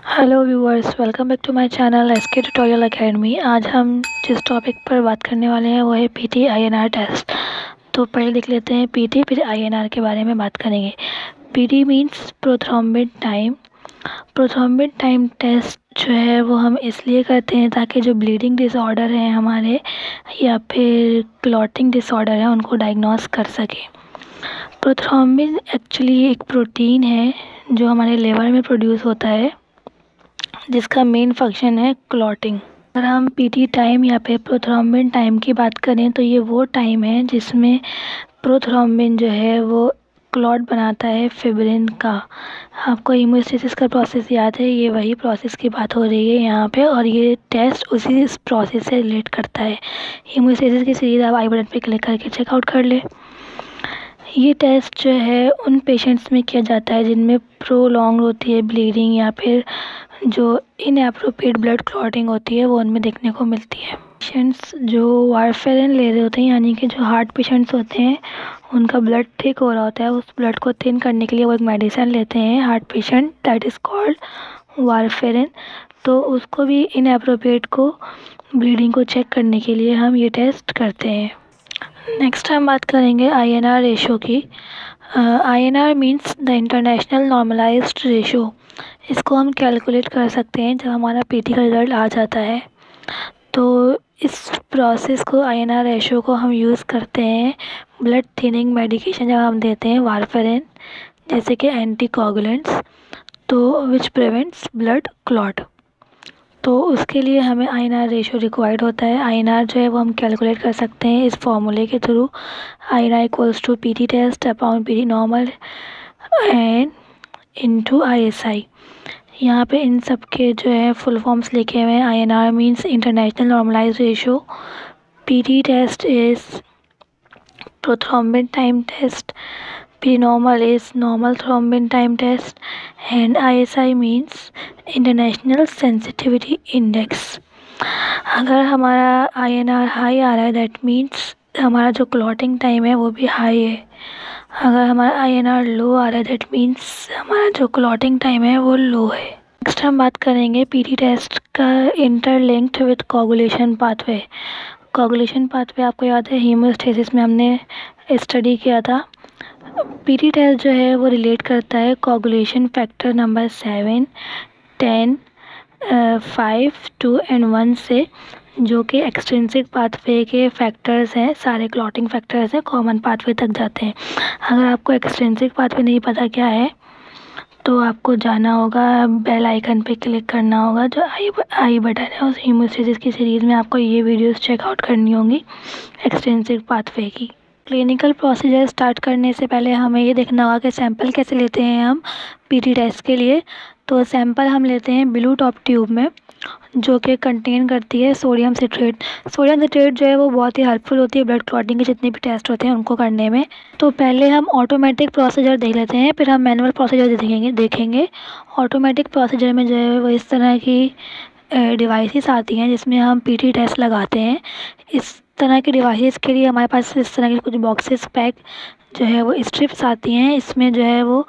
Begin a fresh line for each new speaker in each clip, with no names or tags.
Hello viewers, welcome back to my channel SK Tutorial Academy. आज हम जिस topic पर बात करने वाले हैं वो है पीटी आईएनआर टेस्ट। तो पहले देख लेते हैं पीटी फिर आईएनआर के बारे में बात करेंगे। PT means prothrombin time. Prothrombin time test जो है वो हम इसलिए करते हैं ताकि जो ब्लीडिंग डिसऑर्डर हैं हमारे या फिर क्लॉटिंग डिसऑर्डर है उनको डायग्नोस कर सकें। प्रोथ्रोम्बिन एक्चुअली एक प्रोटीन है जो हमारे लिवर में प्रोड्यूस होता है, जिसका मेन फंक्शन है क्लॉटिंग। अगर हम पीटी टाइम या फिर प्रोथ्रोम्बिन टाइम की बात करें तो ये वो टाइम है जिसमें प्रोथ्रोम्बिन जो है वो क्लॉट बनाता है फिब्रिन का। आपको हीमोस्टेसिस का प्रोसेस याद है, ये वही प्रोसेस की बात हो रही है यहाँ पे, और ये टेस्ट उसी इस प्रोसेस से रिलेट करता है। हीमोस्टेसिस की सीरीज आप आई बटन पे क्लिक करके चेकआउट कर ले। ये टेस्ट जो है उन पेशेंट्स में किया जाता है जिनमें प्रोलॉन्ग होती है ब्लीडिंग या फिर जो इनएप्रोप्रिएट ब्लड क्लॉटिंग होती है वो उनमें देखने को मिलती है। पेशेंट्स जो वारफेरिन ले रहे होते हैं, यानी कि जो हार्ट पेशेंट्स होते हैं उनका ब्लड थिक हो रहा होता है, उस ब्लड को थिन करने के लिए वो एक मेडिसिन लेते हैं heart patient, that is called warfarin. तो उसको भी इनएप्रोप्रिएट को ब्लीडिंग को चेक करने के लिए हम ये टेस्ट करते हैं। नेक्स्ट हम बात करेंगे आईएनआर रेशो की। INR means the international normalised ratio. इसको हम कैलकुलेट कर सकते हैं जब हमारा पीटी का रिज़ल्ट आ जाता है। तो इस प्रोसेस को आईएनआर रेशो को हम यूज़ करते हैं ब्लड थिनिंग मेडिकेशन जब हम देते हैं वारफेरिन जैसे कि एंटीकोगुलेंट्स, तो विच प्रिवेंट्स ब्लड क्लॉट। तो उसके लिए हमें आईएनआर रेशो रिक्वायर्ड होता है। आईएनआर जो है वो हम कैलकुलेट कर सकते हैं इस फॉर्मूले के थ्रू, INR equals to PT test upon PT normal and into ISI. यहाँ पे इन सब के जो है फुल फॉर्म्स लिखे हुए हैं। INR means international normalised ratio, PT test is prothrombin time test, P normal is normal thrombin time test, and ISI means international sensitivity index. अगर हमारा आईएनआर हाई आ रहा है दैट मीन्स हमारा जो क्लॉटिंग टाइम है वो भी हाई है। अगर हमारा आईएनआर लो आ रहा है दैट मीन्स हमारा जो क्लॉटिंग टाइम है वो लो है। नेक्स्ट हम बात करेंगे पीटी टेस्ट का interlinked with coagulation pathway. Coagulation pathway आपको याद है, हीमोस्टेसिस में हमने स्टडी किया था। पीटी टेस्ट जो है वो रिलेट करता है कोगुलेशन फैक्टर नंबर 7, 10, 5, 2 एंड 1 से, जो कि एक्सट्रिंसिक पाथवे के फैक्टर्स हैं, सारे क्लॉटिंग फैक्टर्स हैं, कॉमन पाथवे तक जाते हैं। अगर आपको एक्सट्रिंसिक पाथवे नहीं पता क्या है तो आपको जाना होगा, बेल आइकन पे क्लिक करना होगा, जो आई बटन है उस हीमोस्टेसिस की सीरीज़ में आपको ये वीडियोस चेकआउट करनी होंगी एक्सट्रिंसिक पाथवे की। क्लिनिकल प्रोसीजर स्टार्ट करने से पहले हमें ये देखना होगा कि सैंपल कैसे लेते हैं हम पीटी टेस्ट के लिए। तो सैंपल हम लेते हैं ब्लू टॉप ट्यूब में, जो कि कंटेन करती है सोडियम सिट्रेट। सोडियम सिट्रेट जो है वो बहुत ही हेल्पफुल होती है ब्लड क्लॉटिंग के जितने भी टेस्ट होते हैं उनको करने में। तो पहले हम ऑटोमेटिक प्रोसीजर देख लेते हैं, फिर हम मैनुअल प्रोसीजर देखेंगे। ऑटोमेटिक प्रोसीजर में जो है वो इस तरह की डिवाइसेस आती हैं जिसमें हम पीटी टेस्ट लगाते हैं। इस तरह के डिवाइसेस के लिए हमारे पास इस तरह के कुछ बॉक्सेस पैक जो है वो स्ट्रिप्स आती हैं। इसमें जो है वो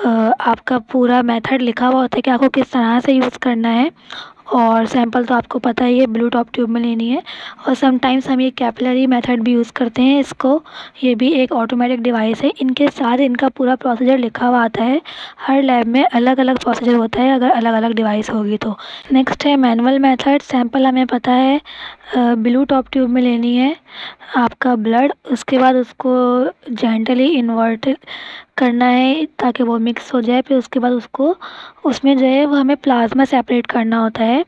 आपका पूरा मेथड लिखा हुआ होता है कि आपको किस तरह से यूज़ करना है, और सैंपल तो आपको पता ही है ब्लू टॉप ट्यूब में लेनी है। और समटाइम्स हम ये कैपिलरी मेथड भी यूज़ करते हैं इसको, ये भी एक ऑटोमेटिक डिवाइस है। इनके साथ इनका पूरा प्रोसीजर लिखा हुआ आता है। हर लैब में अलग अलग प्रोसीजर होता है अगर अलग अलग डिवाइस होगी तो। नेक्स्ट है मैनुअल मेथड। सैंपल हमें पता है ब्लू टॉप ट्यूब में लेनी है आपका ब्लड, उसके बाद उसको जेंटली इन्वर्ट करना है ताकि वो मिक्स हो जाए। फिर उसके बाद उसको उसमें जो है वो हमें प्लाज्मा सेपरेट करना होता है,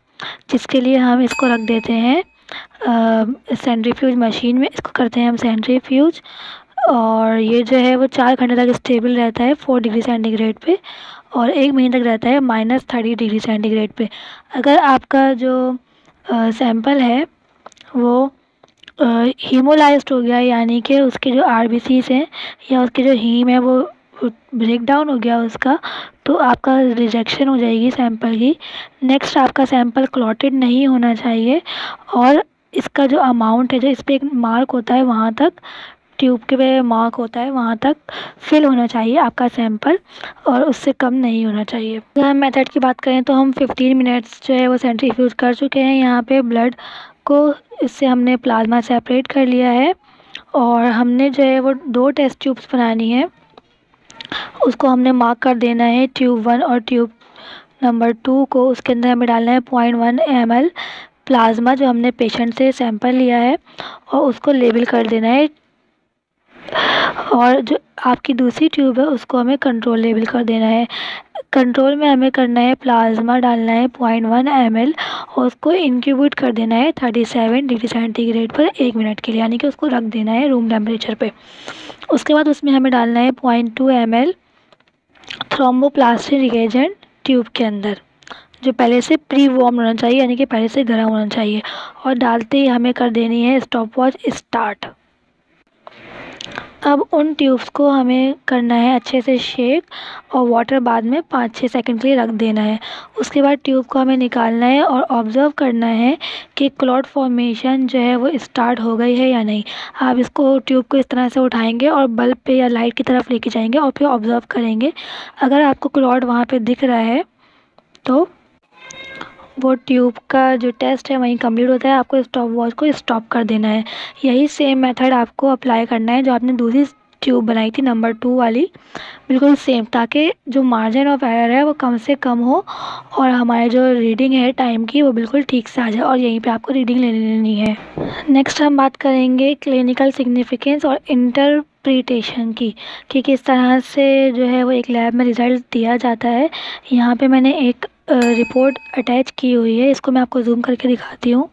जिसके लिए हम इसको रख देते हैं सेंट्रीफ्यूज मशीन में। इसको करते हैं हम सेंट्रीफ्यूज, और ये जो है वो 4 घंटे तक स्टेबल रहता है 4 डिग्री सेंटीग्रेड पे, और 1 महीने तक रहता है -30 डिग्री सेंटीग्रेड पे। अगर आपका जो सैंपल है वो हीमोलाइज्ड हो गया, यानी कि उसके जो आरबीसीज हैं या उसके जो हीम है वो ब्रेक डाउन हो गया उसका, तो आपका रिजेक्शन हो जाएगी सैंपल की। नेक्स्ट आपका सैंपल क्लॉटेड नहीं होना चाहिए, और इसका जो अमाउंट है, जो इस पर एक मार्क होता है वहाँ तक ट्यूब के पे मार्क होता है वहाँ तक फिल होना चाहिए आपका सैंपल, और उससे कम नहीं होना चाहिए। अगर हम मेथड की बात करें तो हम 15 मिनट्स जो है वो सेंट्रीफ्यूज कर चुके हैं यहाँ पे ब्लड को, इससे हमने प्लाज्मा सेपरेट कर लिया है। और हमने जो है वो 2 टेस्ट ट्यूब्स बनानी है, उसको हमने मार्क कर देना है ट्यूब 1 और ट्यूब नंबर 2 को। उसके अंदर हमें डालना है 0.1 ml प्लाज्मा जो हमने पेशेंट से सैंपल लिया है, और उसको लेबल कर देना है। और जो आपकी दूसरी ट्यूब है उसको हमें कंट्रोल लेबल कर देना है। कंट्रोल में हमें करना है प्लाज्मा डालना है 0.1 ml और उसको इंक्यूबेट कर देना है 37 डिग्री सेंटीग्रेड पर 1 मिनट के लिए, यानी कि उसको रख देना है रूम टेम्परेचर पे। उसके बाद उसमें हमें डालना है 0.2 ml थ्रोम्बोप्लास्टिन रिएजेंट ट्यूब के अंदर, जो पहले से प्री वार्म होना चाहिए, यानी कि पहले से गर्म होना चाहिए। और डालते ही हमें कर देनी है स्टॉप वॉच स्टार्ट। अब उन ट्यूब्स को हमें करना है अच्छे से शेक, और वाटर बाद में 5-6 सेकंड के लिए रख देना है। उसके बाद ट्यूब को हमें निकालना है और ऑब्ज़र्व करना है कि क्लॉट फॉर्मेशन जो है वो स्टार्ट हो गई है या नहीं। आप इसको ट्यूब को इस तरह से उठाएंगे और बल्ब पे या लाइट की तरफ लेके जाएंगे और फिर ऑब्ज़र्व करेंगे। अगर आपको क्लॉट वहाँ पे दिख रहा है तो वो ट्यूब का जो टेस्ट है वहीं कंप्लीट होता है, आपको स्टॉप वॉच को स्टॉप कर देना है। यही सेम मेथड आपको अप्लाई करना है जो आपने दूसरी ट्यूब बनाई थी नंबर 2 वाली, बिल्कुल सेम, ताकि जो मार्जिन ऑफ एरर है वो कम से कम हो और हमारी जो रीडिंग है टाइम की वो बिल्कुल ठीक से आ जाए, और यहीं पे आपको रीडिंग ले लेनी है। नेक्स्ट हम बात करेंगे क्लिनिकल सिग्निफिकेंस और इंटरप्रिटेशन की, कि किस तरह से जो है वो एक लैब में रिज़ल्ट दिया जाता है। यहाँ पे मैंने एक रिपोर्ट अटैच की हुई है, इसको मैं आपको जूम करके दिखाती हूँ।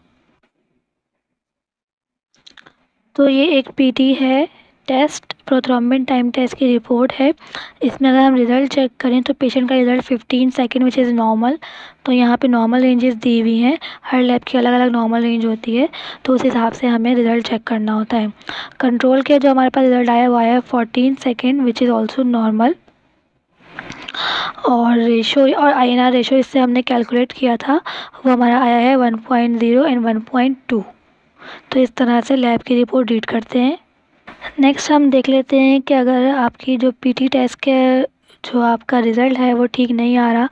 तो ये एक पीटी है टेस्ट, प्रोथ्रोम्बिन टाइम टेस्ट की रिपोर्ट है। इसमें अगर हम रिज़ल्ट चेक करें तो पेशेंट का result 15 second which is normal. तो यहाँ पे नॉर्मल रेंजेस दी हुई हैं, हर लैब की अलग अलग नॉर्मल रेंज होती है, तो उस हिसाब से हमें रिज़ल्ट चेक करना होता है। कंट्रोल के जो हमारे पास रिज़ल्ट आया वो आया 14 second which is also normal. और रेशो और INR रेशो इससे हमने कैलकुलेट किया था, वो हमारा आया है 1.0 एंड 1.2। तो इस तरह से लैब की रिपोर्ट रीड करते हैं। नेक्स्ट हम देख लेते हैं कि अगर आपकी जो पीटी टेस्ट के जो आपका रिज़ल्ट है वो ठीक नहीं आ रहा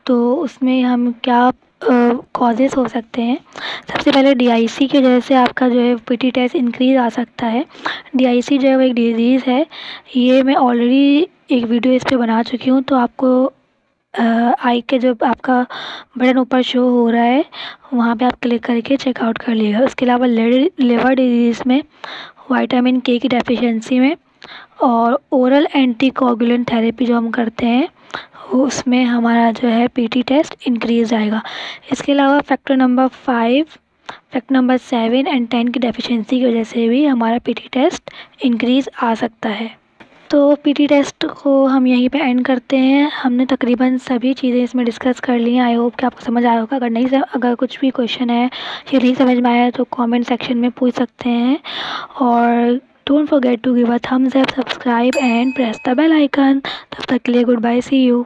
तो उसमें हम क्या कॉजेज़ हो सकते हैं। सबसे पहले DIC की वजह से आपका जो है पीटी टेस्ट इंक्रीज़ आ सकता है। DIC जो है वो एक डिज़ीज़ है, ये मैं ऑलरेडी एक वीडियो इस पे बना चुकी हूँ, तो आपको आई के जो आपका बटन ऊपर शो हो रहा है वहाँ पे आप क्लिक करके चेकआउट कर लीजिएगा। उसके अलावा लिवर डिजीज़ में, विटामिन K की डेफिशिएंसी में, और ओरल एंटीकोगुलेंट थेरेपी जो हम करते हैं उसमें हमारा जो है पीटी टेस्ट इंक्रीज़ आएगा। इसके अलावा factor number 5, factor number 7 and 10 की डेफिशिएंसी की वजह से भी हमारा पीटी टेस्ट इंक्रीज़ आ सकता है। तो पीटी टेस्ट को हम यहीं पे एंड करते हैं। हमने तकरीबन सभी चीज़ें इसमें डिस्कस कर ली हैं। आई होप कि आपको समझ आया होगा। अगर कुछ भी क्वेश्चन है या नहीं समझ में आया तो कमेंट सेक्शन में पूछ सकते हैं। और don't forget to give a thumbs up, subscribe and press the bell icon. तब तक के लिए गुड बाय, सी यू।